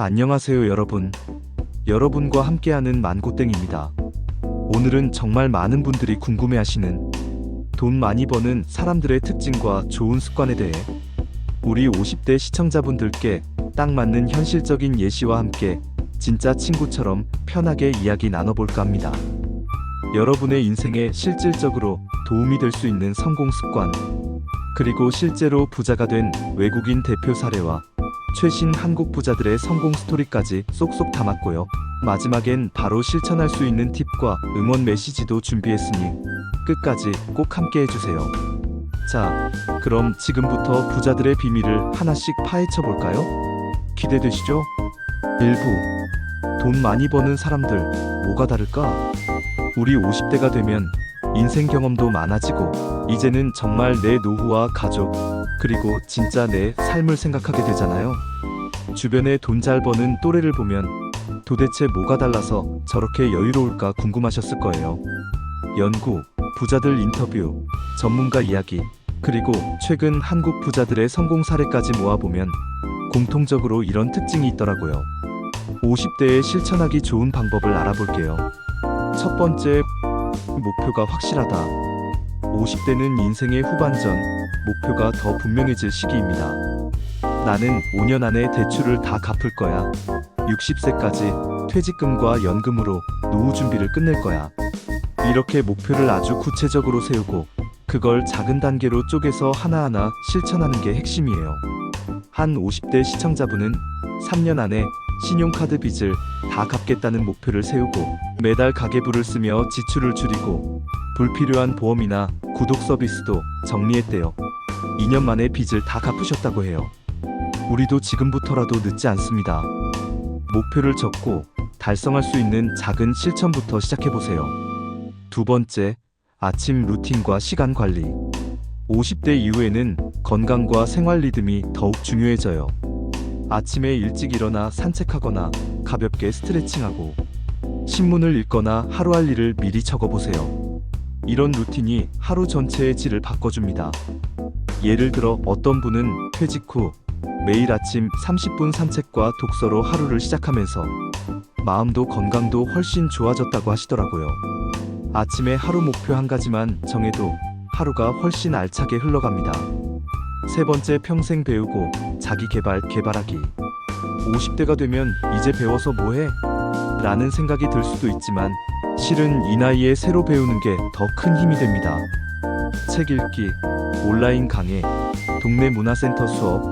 안녕하세요 여러분. 여러분과 함께하는 만고땡입니다. 오늘은 정말 많은 분들이 궁금해하시는 돈 많이 버는 사람들의 특징과 좋은 습관에 대해 우리 50대 시청자분들께 딱 맞는 현실적인 예시와 함께 진짜 친구처럼 편하게 이야기 나눠볼까 합니다. 여러분의 인생에 실질적으로 도움이 될 수 있는 성공 습관, 그리고 실제로 부자가 된 외국인 대표 사례와 최신 한국 부자들의 성공 스토리까지 쏙쏙 담았고요. 마지막엔 바로 실천할 수 있는 팁과 응원 메시지도 준비했으니 끝까지 꼭 함께 해주세요. 자, 그럼 지금부터 부자들의 비밀을 하나씩 파헤쳐 볼까요? 기대되시죠? 1부. 돈 많이 버는 사람들, 뭐가 다를까? 우리 50대가 되면 인생 경험도 많아지고 이제는 정말 내 노후와 가족, 그리고 진짜 내 삶을 생각하게 되잖아요. 주변에 돈 잘 버는 또래를 보면 도대체 뭐가 달라서 저렇게 여유로울까 궁금하셨을 거예요. 연구, 부자들 인터뷰, 전문가 이야기, 그리고 최근 한국 부자들의 성공 사례까지 모아보면 공통적으로 이런 특징이 있더라고요. 50대에 실천하기 좋은 방법을 알아볼게요. 첫 번째, 목표가 확실하다. 50대는 인생의 후반전, 목표가 더 분명해질 시기입니다. 나는 5년 안에 대출을 다 갚을 거야. 60세까지 퇴직금과 연금으로 노후 준비를 끝낼 거야. 이렇게 목표를 아주 구체적으로 세우고 그걸 작은 단계로 쪼개서 하나하나 실천하는 게 핵심이에요. 한 50대 시청자분은 3년 안에 신용카드 빚을 다 갚겠다는 목표를 세우고 매달 가계부를 쓰며 지출을 줄이고 불필요한 보험이나 구독 서비스도 정리했대요. 2년 만에 빚을 다 갚으셨다고 해요. 우리도 지금부터라도 늦지 않습니다. 목표를 적고 달성할 수 있는 작은 실천부터 시작해보세요. 두 번째, 아침 루틴과 시간 관리. 50대 이후에는 건강과 생활 리듬이 더욱 중요해져요. 아침에 일찍 일어나 산책하거나 가볍게 스트레칭하고 신문을 읽거나 하루 할 일을 미리 적어보세요. 이런 루틴이 하루 전체의 질을 바꿔줍니다. 예를 들어 어떤 분은 퇴직 후 매일 아침 30분 산책과 독서로 하루를 시작하면서 마음도 건강도 훨씬 좋아졌다고 하시더라고요. 아침에 하루 목표 한 가지만 정해도 하루가 훨씬 알차게 흘러갑니다. 세 번째, 평생 배우고 자기 개발하기. 50대가 되면 이제 배워서 뭐해? 라는 생각이 들 수도 있지만 실은 이 나이에 새로 배우는 게 더 큰 힘이 됩니다. 책 읽기, 온라인 강의, 동네 문화센터 수업,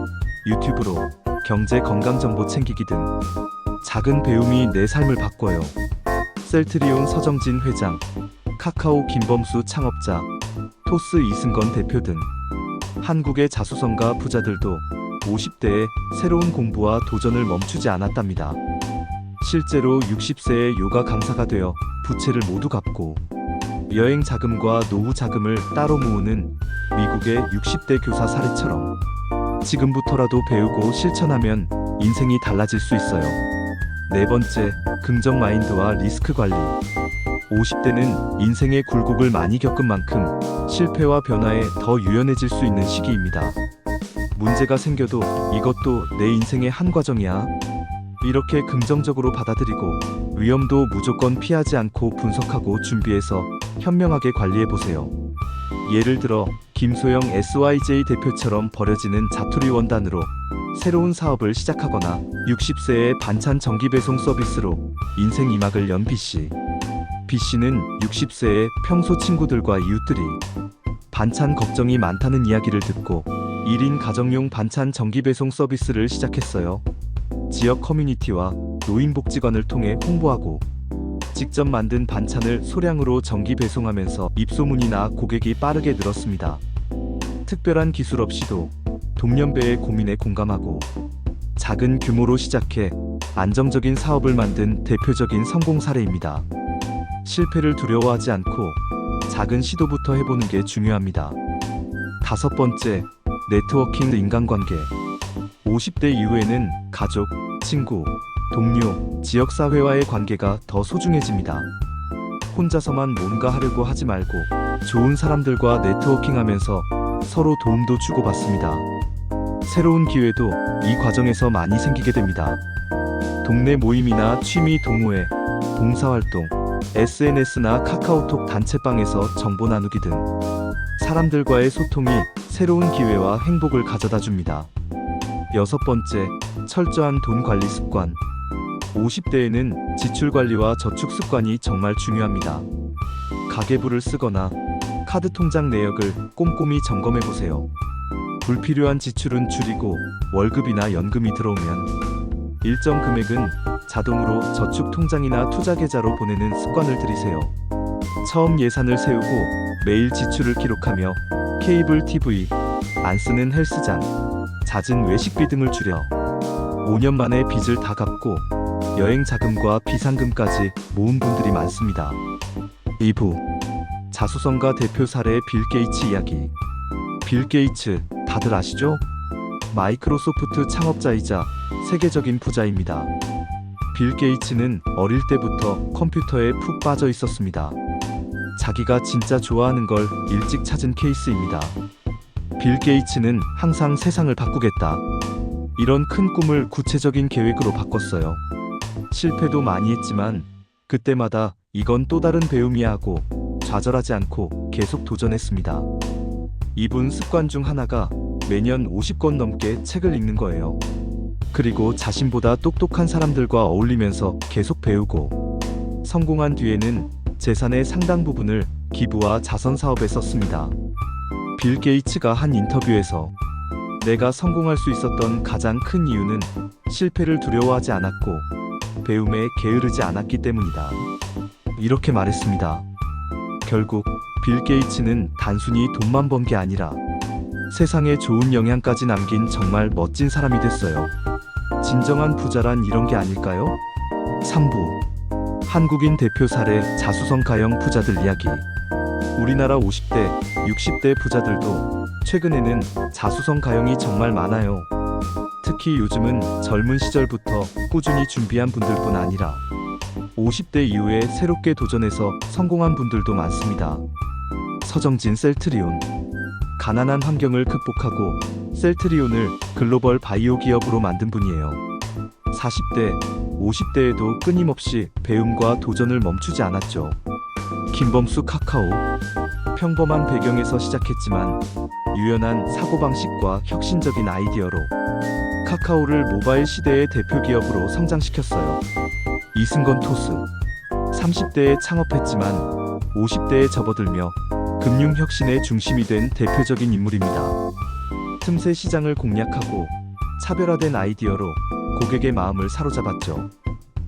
유튜브로 경제 건강 정보 챙기기 등 작은 배움이 내 삶을 바꿔요. 셀트리온 서정진 회장, 카카오 김범수 창업자, 토스 이승건 대표 등 한국의 자수성가 부자들도 50대에 새로운 공부와 도전을 멈추지 않았답니다. 실제로 60세에 요가 강사가 되어 부채를 모두 갚고 여행 자금과 노후 자금을 따로 모으는 미국의 60대 교사 사례처럼 지금부터라도 배우고 실천하면 인생이 달라질 수 있어요. 네 번째, 긍정 마인드와 리스크 관리. 50대는 인생의 굴곡을 많이 겪은 만큼 실패와 변화에 더 유연해질 수 있는 시기입니다. 문제가 생겨도 이것도 내 인생의 한 과정이야. 이렇게 긍정적으로 받아들이고 위험도 무조건 피하지 않고 분석하고 준비해서 현명하게 관리해보세요. 예를 들어 김소영 SYJ 대표처럼 버려지는 자투리 원단으로 새로운 사업을 시작하거나 60세에 반찬 정기 배송 서비스로 인생 2막을 연 B씨. B씨는 60세에 평소 친구들과 이웃들이 반찬 걱정이 많다는 이야기를 듣고 1인 가정용 반찬 정기 배송 서비스를 시작했어요. 지역 커뮤니티와 노인복지관을 통해 홍보하고 직접 만든 반찬을 소량으로 정기 배송하면서 입소문이나 고객이 빠르게 늘었습니다. 특별한 기술 없이도 동년배의 고민에 공감하고 작은 규모로 시작해 안정적인 사업을 만든 대표적인 성공 사례입니다. 실패를 두려워하지 않고 작은 시도부터 해보는 게 중요합니다. 다섯 번째, 네트워킹 인간관계. 50대 이후에는 가족, 친구, 동료, 지역사회와의 관계가 더 소중해집니다. 혼자서만 뭔가 하려고 하지 말고 좋은 사람들과 네트워킹하면서 서로 도움도 주고받습니다. 새로운 기회도 이 과정에서 많이 생기게 됩니다. 동네 모임이나 취미 동호회, 봉사활동, SNS나 카카오톡 단체방에서 정보 나누기 등 사람들과의 소통이 새로운 기회와 행복을 가져다 줍니다. 여섯 번째, 철저한 돈 관리 습관. 50대에는 지출 관리와 저축 습관이 정말 중요합니다. 가계부를 쓰거나 카드 통장 내역을 꼼꼼히 점검해 보세요. 불필요한 지출은 줄이고 월급이나 연금이 들어오면 일정 금액은 자동으로 저축 통장이나 투자 계좌로 보내는 습관을 들이세요. 처음 예산을 세우고 매일 지출을 기록하며 케이블 TV, 안 쓰는 헬스장, 잦은 외식비 등을 줄여 5년 만에 빚을 다 갚고 여행 자금과 비상금까지 모은 분들이 많습니다. 2부 자수성가 대표 사례 빌 게이츠 이야기. 빌 게이츠 다들 아시죠? 마이크로소프트 창업자이자 세계적인 부자입니다. 빌 게이츠는 어릴 때부터 컴퓨터에 푹 빠져 있었습니다. 자기가 진짜 좋아하는 걸 일찍 찾은 케이스입니다. 빌 게이츠는 항상 세상을 바꾸겠다, 이런 큰 꿈을 구체적인 계획으로 바꿨어요. 실패도 많이 했지만 그때마다 이건 또 다른 배움이야 하고 좌절하지 않고 계속 도전했습니다. 이분 습관 중 하나가 매년 50권 넘게 책을 읽는 거예요. 그리고 자신보다 똑똑한 사람들과 어울리면서 계속 배우고 성공한 뒤에는 재산의 상당 부분을 기부와 자선 사업에 썼습니다. 빌 게이츠가 한 인터뷰에서 내가 성공할 수 있었던 가장 큰 이유는 실패를 두려워하지 않았고 배움에 게으르지 않았기 때문이다, 이렇게 말했습니다. 결국 빌 게이츠는 단순히 돈만 번 게 아니라 세상에 좋은 영향까지 남긴 정말 멋진 사람이 됐어요. 진정한 부자란 이런 게 아닐까요? 3부 한국인 대표 사례 자수성가형 부자들 이야기. 우리나라 50대, 60대 부자들도 최근에는 자수성가형이 정말 많아요. 특히 요즘은 젊은 시절부터 꾸준히 준비한 분들뿐 아니라 50대 이후에 새롭게 도전해서 성공한 분들도 많습니다. 서정진 셀트리온. 가난한 환경을 극복하고 셀트리온을 글로벌 바이오 기업으로 만든 분이에요. 40대, 50대에도 끊임없이 배움과 도전을 멈추지 않았죠. 김범수 카카오. 평범한 배경에서 시작했지만 유연한 사고방식과 혁신적인 아이디어로 카카오를 모바일 시대의 대표 기업으로 성장시켰어요. 이승건 토스. 30대에 창업했지만 50대에 접어들며 금융혁신의 중심이 된 대표적인 인물입니다. 틈새 시장을 공략하고 차별화된 아이디어로 고객의 마음을 사로잡았죠.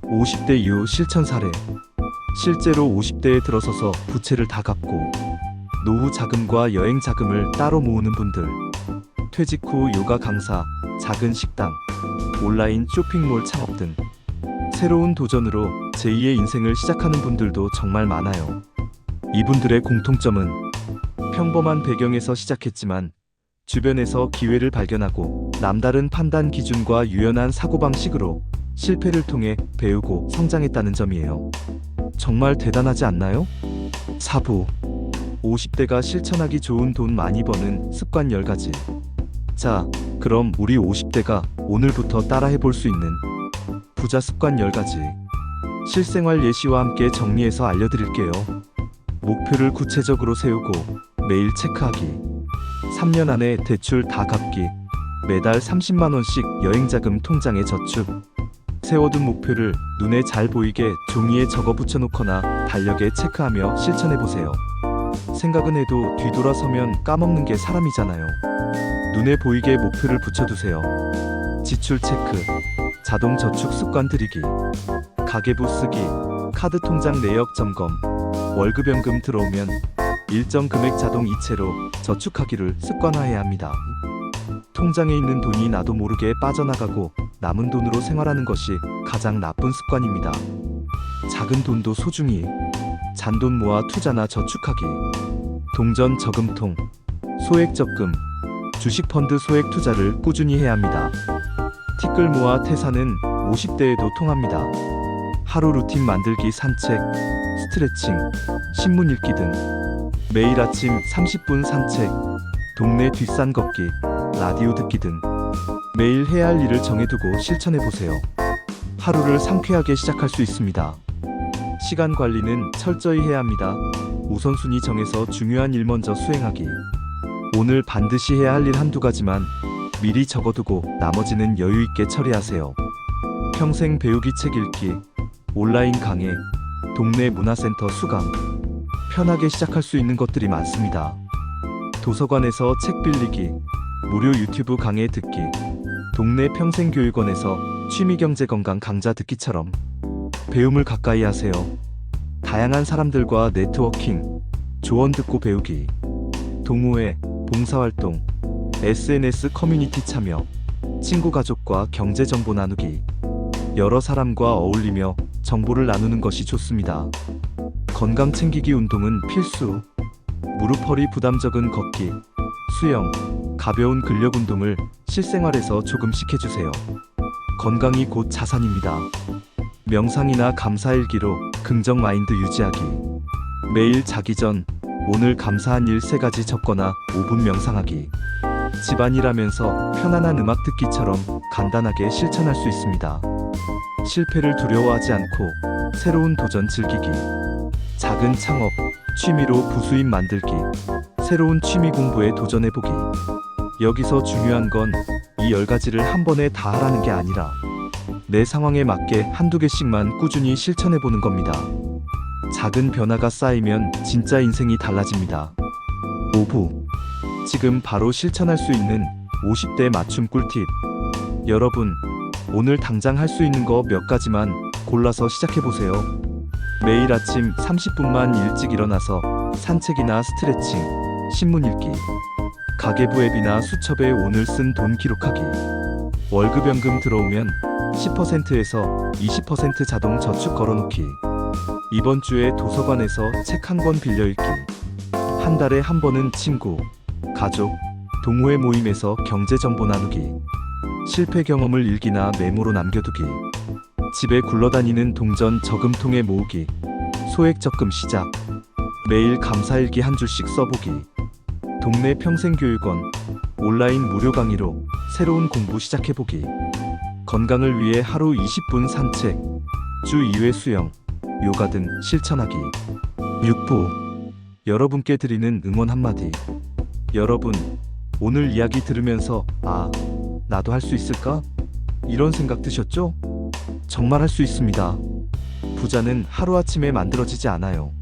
50대 이후 실천 사례. 실제로 50대에 들어서서 부채를 다 갚고 노후 자금과 여행 자금을 따로 모으는 분들, 퇴직 후 요가 강사, 작은 식당, 온라인 쇼핑몰 창업 등 새로운 도전으로 제2의 인생을 시작하는 분들도 정말 많아요. 이분들의 공통점은 평범한 배경에서 시작했지만 주변에서 기회를 발견하고 남다른 판단 기준과 유연한 사고방식으로 실패를 통해 배우고 성장했다는 점이에요. 정말 대단하지 않나요? 4부 50대가 실천하기 좋은 돈 많이 버는 습관 10가지. 자, 그럼 우리 50대가 오늘부터 따라해볼 수 있는 부자 습관 10가지. 실생활 예시와 함께 정리해서 알려드릴게요. 목표를 구체적으로 세우고 매일 체크하기. 3년 안에 대출 다 갚기. 매달 30만원씩 여행자금 통장에 저축. 세워둔 목표를 눈에 잘 보이게 종이에 적어 붙여놓거나 달력에 체크하며 실천해보세요. 생각은 해도 뒤돌아서면 까먹는 게 사람이잖아요. 눈에 보이게 목표를 붙여두세요. 지출 체크, 자동 저축 습관 들이기, 가계부 쓰기, 카드 통장 내역 점검, 월급연금 들어오면 일정 금액 자동 이체로 저축하기를 습관화해야 합니다. 통장에 있는 돈이 나도 모르게 빠져나가고 남은 돈으로 생활하는 것이 가장 나쁜 습관입니다. 작은 돈도 소중히, 잔돈 모아 투자나 저축하기, 동전 저금통, 소액 적금, 주식펀드 소액 투자를 꾸준히 해야 합니다. 티끌 모아 퇴사는 50대에도 통합니다. 하루 루틴 만들기, 산책, 스트레칭, 신문 읽기 등 매일 아침 30분 산책, 동네 뒷산 걷기, 라디오 듣기 등 매일 해야 할 일을 정해두고 실천해보세요. 하루를 상쾌하게 시작할 수 있습니다. 시간 관리는 철저히 해야 합니다. 우선순위 정해서 중요한 일 먼저 수행하기. 오늘 반드시 해야 할 일 한두 가지만 미리 적어두고 나머지는 여유 있게 처리하세요. 평생 배우기 책 읽기, 온라인 강의, 동네 문화센터 수강. 편하게 시작할 수 있는 것들이 많습니다. 도서관에서 책 빌리기, 무료 유튜브 강의 듣기, 동네 평생교육원에서 취미경제건강 강좌 듣기처럼 배움을 가까이 하세요. 다양한 사람들과 네트워킹, 조언 듣고 배우기, 동호회, 봉사활동, SNS 커뮤니티 참여, 친구 가족과 경제 정보 나누기. 여러 사람과 어울리며 정보를 나누는 것이 좋습니다. 건강 챙기기 운동은 필수. 무릎 허리 부담 적은 걷기, 수영, 가벼운 근력 운동을 실생활에서 조금씩 해주세요. 건강이 곧 자산입니다. 명상이나 감사일기로 긍정 마인드 유지하기. 매일 자기 전 오늘 감사한 일 3가지 적거나 5분 명상하기. 집안일하면서 편안한 음악 듣기처럼 간단하게 실천할 수 있습니다. 실패를 두려워하지 않고 새로운 도전 즐기기. 작은 창업, 취미로 부수입 만들기. 새로운 취미 공부에 도전해보기. 여기서 중요한 건 이 10가지를 한 번에 다 하라는 게 아니라 내 상황에 맞게 한두 개씩만 꾸준히 실천해보는 겁니다. 작은 변화가 쌓이면 진짜 인생이 달라집니다. 5부. 지금 바로 실천할 수 있는 50대 맞춤 꿀팁. 여러분, 오늘 당장 할 수 있는 거 몇 가지만 골라서 시작해보세요. 매일 아침 30분만 일찍 일어나서 산책이나 스트레칭, 신문 읽기. 가계부 앱이나 수첩에 오늘 쓴 돈 기록하기. 월급연금 들어오면 10%에서 20% 자동 저축 걸어놓기. 이번 주에 도서관에서 책 한 권 빌려 읽기. 한 달에 한 번은 친구, 가족, 동호회 모임에서 경제 정보 나누기. 실패 경험을 일기나 메모로 남겨두기. 집에 굴러다니는 동전 저금통에 모으기. 소액 적금 시작. 매일 감사일기 한 줄씩 써보기. 동네 평생교육원, 온라인 무료 강의로 새로운 공부 시작해보기. 건강을 위해 하루 20분 산책, 주 2회 수영, 요가 등 실천하기. 6부. 여러분께 드리는 응원 한마디. 여러분, 오늘 이야기 들으면서 나도 할 수 있을까? 이런 생각 드셨죠? 정말 할 수 있습니다. 부자는 하루아침에 만들어지지 않아요.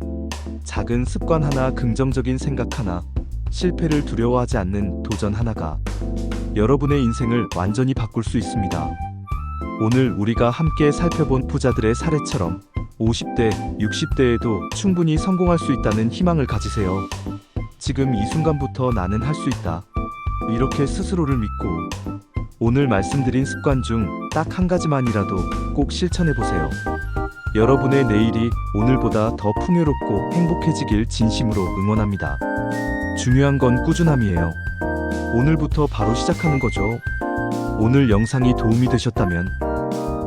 작은 습관 하나, 긍정적인 생각 하나, 실패를 두려워하지 않는 도전 하나가 여러분의 인생을 완전히 바꿀 수 있습니다. 오늘 우리가 함께 살펴본 부자들의 사례처럼 50대, 60대에도 충분히 성공할 수 있다는 희망을 가지세요. 지금 이 순간부터 나는 할 수 있다. 이렇게 스스로를 믿고 오늘 말씀드린 습관 중 딱 한 가지만이라도 꼭 실천해보세요. 여러분의 내일이 오늘보다 더 풍요롭고 행복해지길 진심으로 응원합니다. 중요한 건 꾸준함이에요. 오늘부터 바로 시작하는 거죠. 오늘 영상이 도움이 되셨다면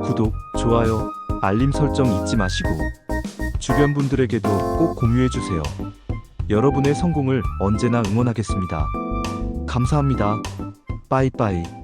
구독, 좋아요, 알림 설정 잊지 마시고 주변 분들에게도 꼭 공유해주세요. 여러분의 성공을 언제나 응원하겠습니다. 감사합니다. 빠이빠이.